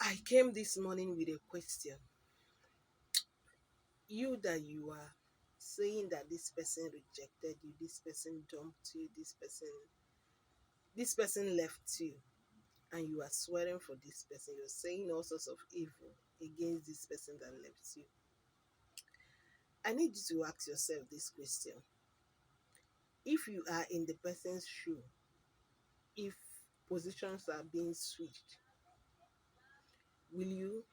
I came this morning with a question. You are saying that this person rejected you, this person dumped you, this person left you, and you are swearing for this person. You're saying all sorts of evil against this person that left you. I need you to ask yourself this question. If you are in the person's shoe, if positions are being switched, will you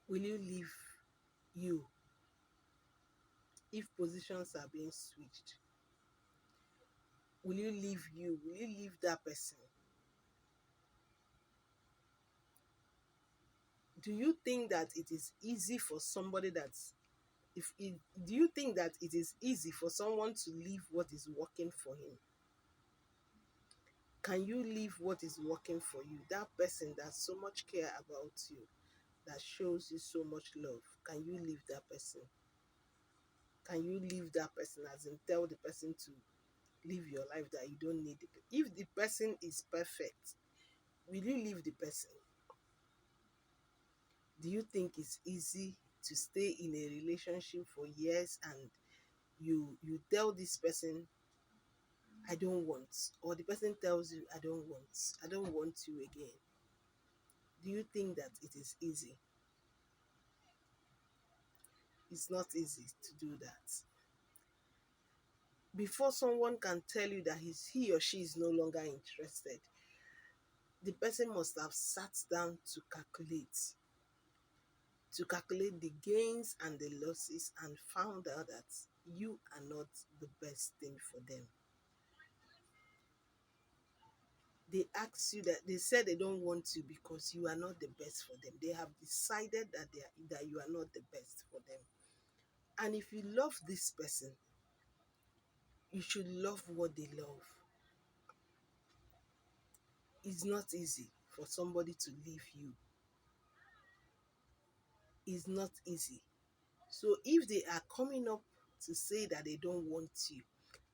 leave you? If positions are being switched, will you leave you? Will you leave that person? Do you think that it is easy for somebody that's if it, do you think that it is easy for someone to leave what is working for him? Can you leave what is working for you? That person that so much care about you, that shows you so much love, can you leave that person? Can you leave that person, as in tell the person to live your life, that you don't need it? If the person is perfect, will you leave the person? Do you think it's easy to stay in a relationship for years and you tell this person, I don't want, or the person tells you, I don't want you again? Do you think that it is easy? It's not easy to do that. Before someone can tell you that he or she is no longer interested, the person must have sat down to calculate the gains and the losses, and found out that you are not the best thing for them. They ask you that, they said they don't want you because you are not the best for them. They have decided that you are not the best for them. And if you love this person, you should love what they love. It's not easy for somebody to leave you. It's not easy. So if they are coming up to say that they don't want you,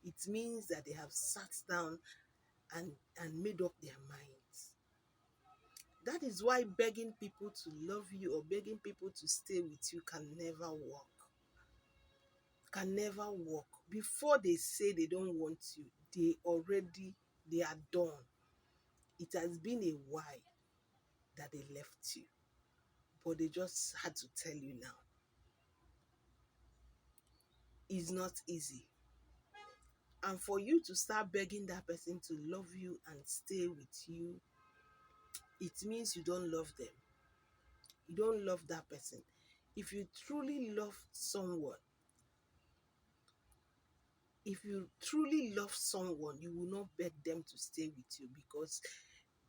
it means that they have sat down and made up their minds. That is why begging people to love you or begging people to stay with you can never work. Can never work. Before they say they don't want you, they are done. It has been a while that they left you, but they just had to tell you now. It's not easy. And for you to start begging that person to love you and stay with you, it means you don't love them. You don't love that person. If you truly love someone, you will not beg them to stay with you, because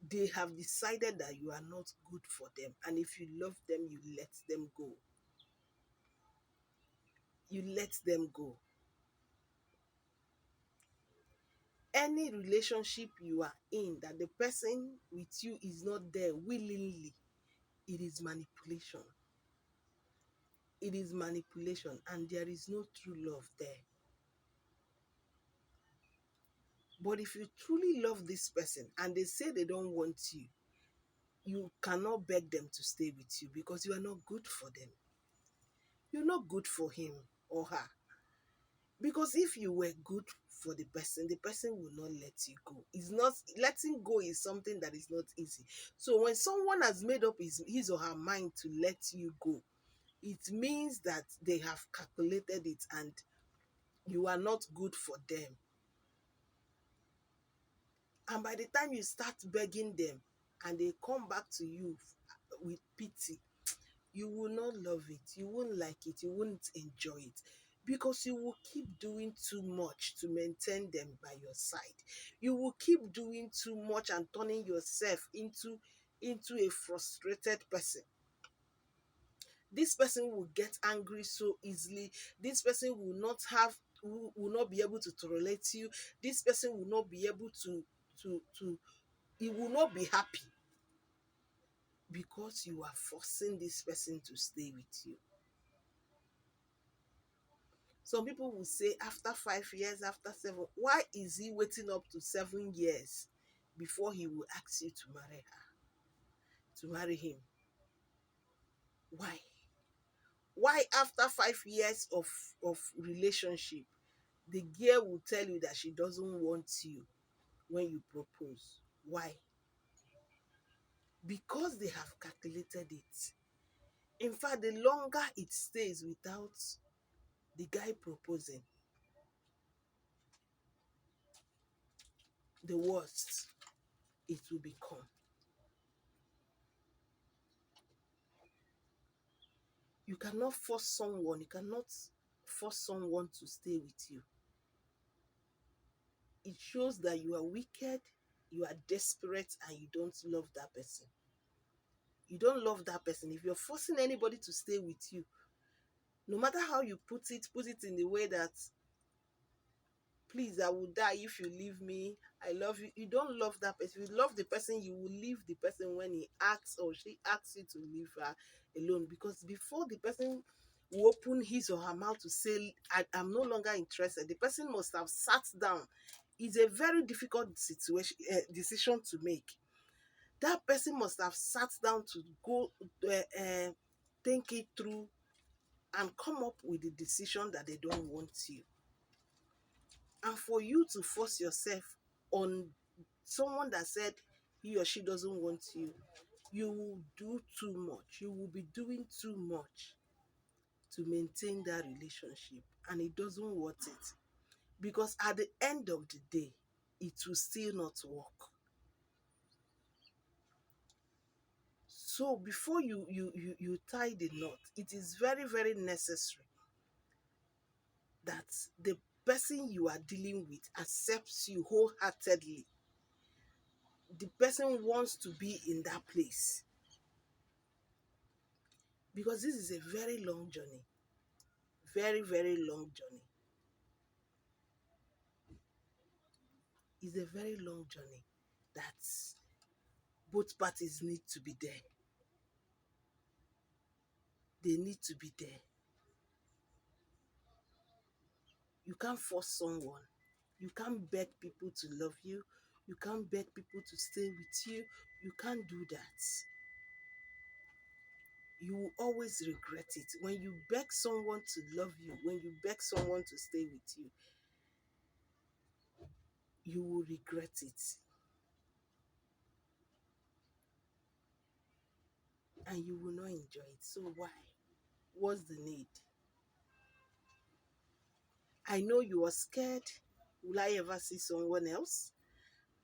they have decided that you are not good for them. And if you love them, you let them go. You let them go. Any relationship you are in that the person with you is not there willingly, it is manipulation. It is manipulation, and there is no true love there. But if you truly love this person and they say they don't want you, you cannot beg them to stay with you, because you are not good for them. You're not good for him or her. Because if you were good for the person will not let you go. It's not, letting go is something that is not easy. So when someone has made up his or her mind to let you go, it means that they have calculated it and you are not good for them. And by the time you start begging them and they come back to you with pity, you will not love it. You won't like it. You won't enjoy it, because you will keep doing too much to maintain them by your side. You will keep doing too much and turning yourself into a frustrated person. This person will get angry so easily. This person will not be able to tolerate you. This person will not be able to he will not be happy, because you are forcing this person to stay with you. Some people will say after 5 years, after 7, why is he waiting up to 7 years before he will ask you to marry her? to marry him. Why? Why after 5 years of relationship, the girl will tell you that she doesn't want you when you propose? Why? Because they have calculated it. In fact, the longer it stays without the guy proposing, the worst it will become. You cannot force someone to stay with you. It shows that you are wicked, you are desperate, and you don't love that person. You don't love that person. If you're forcing anybody to stay with you, no matter how you put it in the way that, please, I will die if you leave me, I love you. You don't love that person. If you love the person, you will leave the person when he asks or she asks you to leave her alone. Because before the person will open his or her mouth to say, I'm no longer interested, the person must have sat down. It's a very difficult decision to make. That person must have sat down to go think it through and come up with the decision that they don't want you. And for you to force yourself on someone that said he or she doesn't want you, you will do too much. You will be doing too much to maintain that relationship, and it doesn't worth it. Because at the end of the day, it will still not work. So before you tie the knot, it is very, very necessary that the person you are dealing with accepts you wholeheartedly. The person wants to be in that place, because this is a very long journey. Very, very long journey. It's a very long journey that both parties need to be there. They need to be there. You can't force someone. You can't beg people to love you. You can't beg people to stay with you. You can't do that. You will always regret it. When you beg someone to love you, when you beg someone to stay with you, you will regret it. And you will not enjoy it. So why? What's the need? I know you are scared. Will I ever see someone else?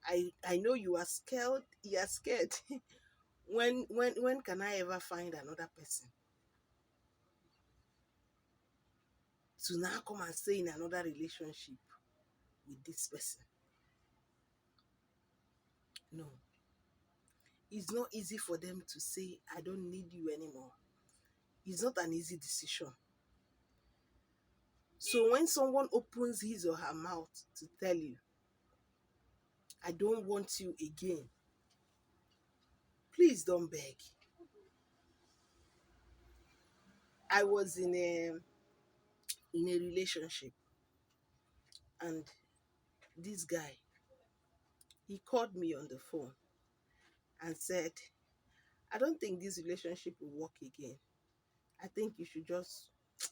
I know you are scared. You are scared. When can I ever find another person to now come and stay in another relationship with this person? No. It's not easy for them to say, I don't need you anymore. It's not an easy decision. So when someone opens his or her mouth to tell you, I don't want you again, please don't beg. I was in a relationship, and this guy, he called me on the phone and said, I don't think this relationship will work again. I think you should just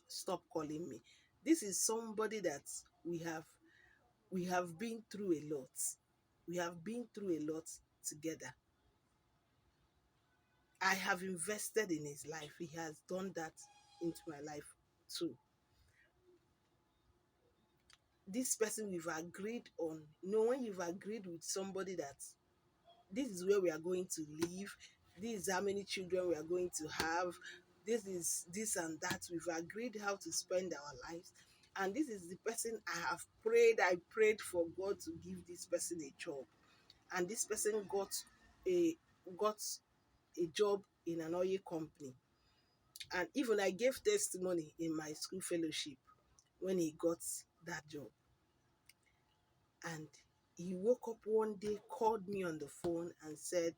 stop calling me. This is somebody that we have been through a lot. We have been through a lot together. I have invested in his life. He has done that into my life too. This person we've agreed on, when you've agreed with somebody that this is where we are going to live, this is how many children we are going to have, this is this and that, we've agreed how to spend our lives, and this is the person I prayed for God to give this person a job, and this person a got a job in an oil company. And even I gave testimony in my school fellowship when he got that job. And he woke up one day, called me on the phone and said,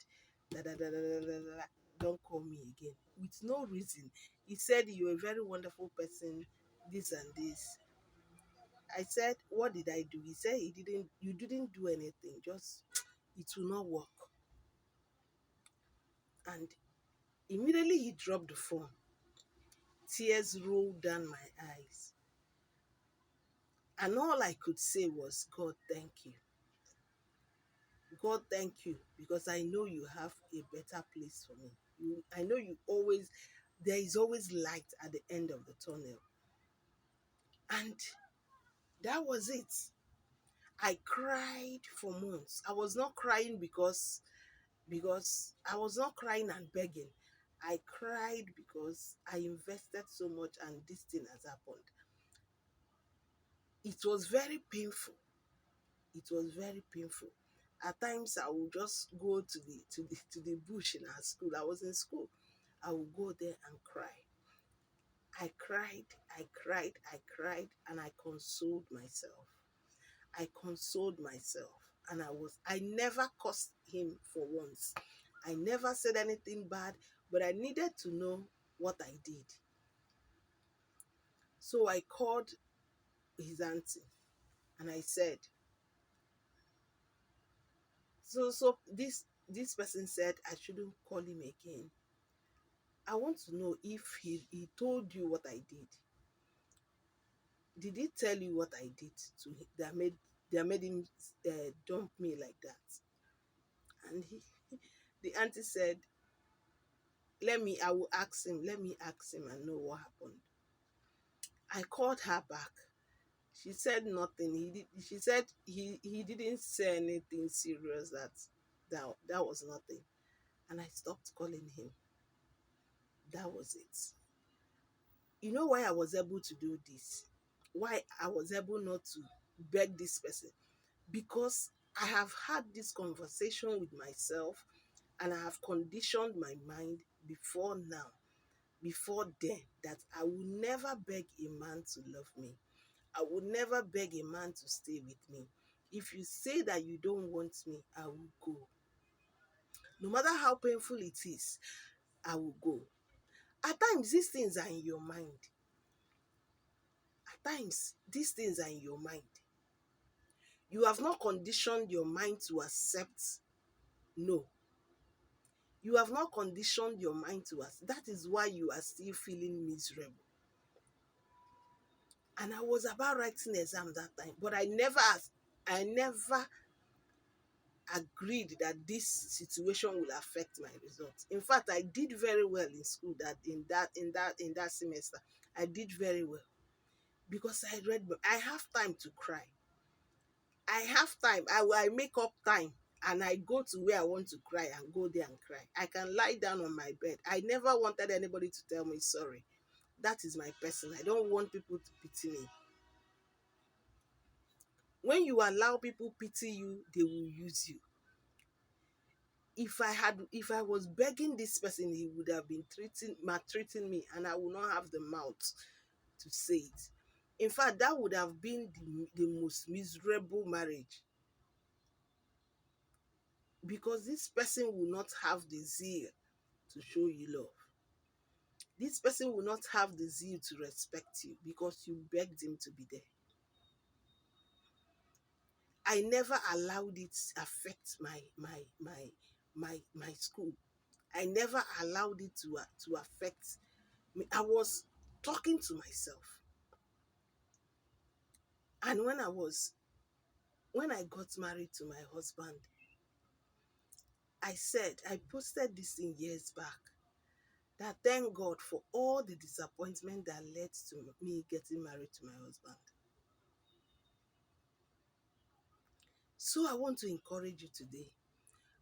da, da, da, da, da, da, da, don't call me again. With no reason. He said, you're a very wonderful person, this and this. I said, what did I do? He said, you didn't do anything. Just, it will not work. And immediately he dropped the phone. Tears rolled down my eyes. And all I could say was, God, thank you. God, thank you, because I know you have a better place for me. I know there is always light at the end of the tunnel. And that was it. I cried for months. I was not crying because I was not crying and begging. I cried because I invested so much and this thing has happened. It was very painful. It was very painful. At times I would just go to the bush in our school. I was in school. I would go there and cry. I cried, I cried, I cried, and I consoled myself. I consoled myself. And I never cursed him for once. I never said anything bad, but I needed to know what I did. So I called his auntie and I said, so this person said I shouldn't call him again. I want to know if he told you what I did. Did he tell you what I did to him that made him dump me like that? And the auntie said, I will ask him. Let me ask him and know what happened. I called her back. She said nothing. She said he didn't say anything serious. That was nothing. And I stopped calling him. That was it. You know why I was able to do this? Why I was able not to beg this person? Because I have had this conversation with myself and I have conditioned my mind before now, before then, that I will never beg a man to love me. I will never beg a man to stay with me. If you say that you don't want me, I will go. No matter how painful it is, I will go. At times, these things are in your mind. At times, these things are in your mind. You have not conditioned your mind to accept no. You have not conditioned your mind to accept. That is why you are still feeling miserable. And I was about writing exam that time, but I never agreed that this situation will affect my results. In fact, I did very well in school in that semester. I did very well because I have time to cry. I have time. I make up time and I go to where I want to cry and go there and cry. I can lie down on my bed. I never wanted anybody to tell me sorry. That is my person. I don't want people to pity me. When you allow people pity you, they will use you. If I was begging this person, he would have been maltreating me, and I would not have the mouth to say it. In fact, that would have been the most miserable marriage, because this person will not have the zeal to show you love. This person will not have the zeal to respect you because you begged him to be there. I never allowed it to affect my school. I never allowed it to affect me. I was talking to myself. And when I got married to my husband, I posted this thing years back, that thank God for all the disappointment that led to me getting married to my husband. So I want to encourage you today.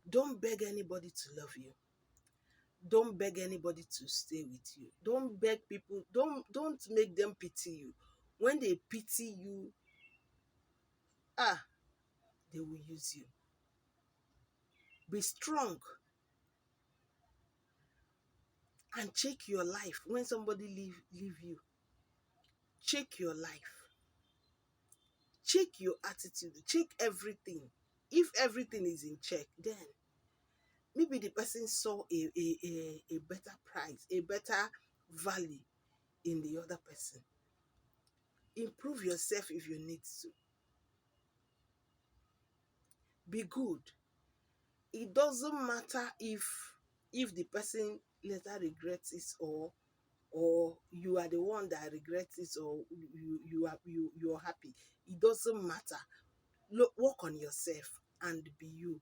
Don't beg anybody to love you. Don't beg anybody to stay with you. Don't beg people. Don't make them pity you. When they pity you, they will use you. Be strong and check your life. When somebody leave you, check your life. Check your attitude. Check everything. If everything is in check, then maybe the person saw a better price, a better value in the other person. Improve yourself if you need to. Be good. It doesn't matter if if the person later regrets it, or you are the one that regrets it, or you're happy, it doesn't matter. Look, work on yourself and be you.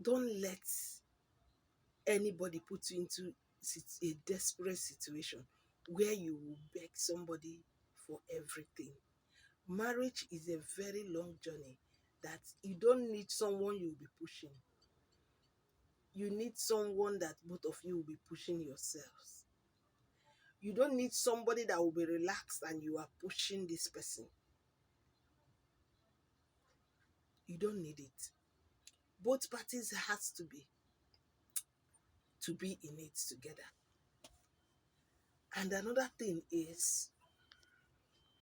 Don't let anybody put you into a desperate situation where you will beg somebody for everything. Marriage is a very long journey that you don't need someone you'll be pushing. You need someone that both of you will be pushing yourselves. You don't need somebody that will be relaxed and you are pushing this person. You don't need it. Both parties has to be in it together. And another thing is,